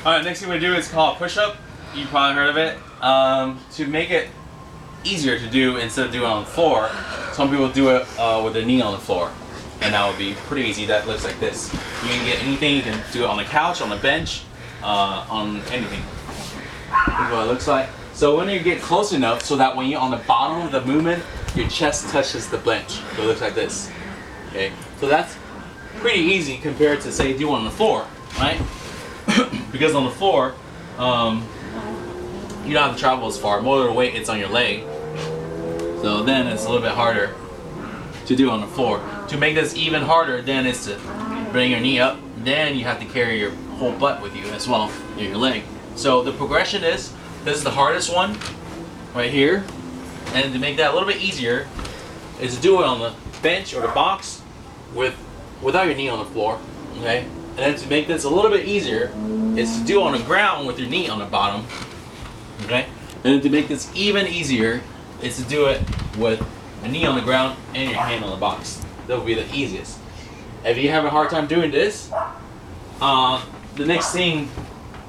Alright, next thing we do is called push-up. You probably heard of it. To make it easier to do instead of doing it on the floor, some people do it with their knee on the floor. And that would be pretty easy. That looks like this. You can get anything. You can do it on the couch, on the bench, on anything. That's what it looks like. So when you get close enough so that when you're on the bottom of the movement, your chest touches the bench. So it looks like this. Okay. So that's pretty easy compared to say do on the floor, right? Because on the floor, you don't have to travel as far. More of the weight it's on your leg. So then it's a little bit harder to do on the floor. To make this even harder, then it's to bring your knee up. Then you have to carry your whole butt with you as well, your leg. So the progression is, this is the hardest one, right here. And to make that a little bit easier, is to do it on the bench or the box without your knee on the floor, okay? And then to make this a little bit easier, is to do it on the ground with your knee on the bottom, okay? And then to make this even easier, is to do it with a knee on the ground and your hand on the box. That would be the easiest. If you have a hard time doing this, the next thing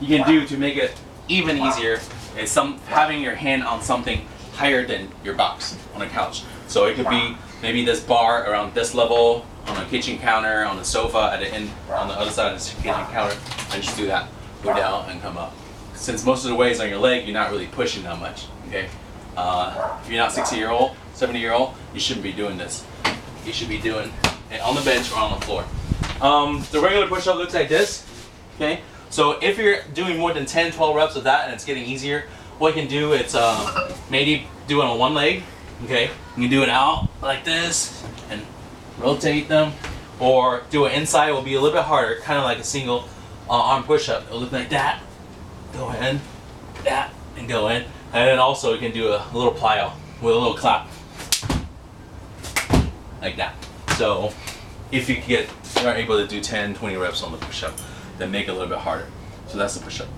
you can do to make it even easier is having your hand on something higher than your box on a couch. So it could be maybe this bar around this level, on a kitchen counter, on the sofa at the end, on the other side of the kitchen counter, and just do that. Go down and come up. Since most of the weight is on your leg, you're not really pushing that much, okay? If you're not 60-year-old, 70-year-old, you shouldn't be doing this. You should be doing it on the bench or on the floor. The regular push-up looks like this, okay? So if you're doing more than 10, 12 reps of that and it's getting easier, what you can do is maybe do it on one leg, okay? You can do it out like this and rotate them, or do it inside. It will be a little bit harder, kind of like a single arm push-up. It'll look like that. Go in, that, and go in. And then also you can do a little plyo with a little clap, like that. So if you are able to do 10, 20 reps on the push-up, then make it a little bit harder. So that's the push-up.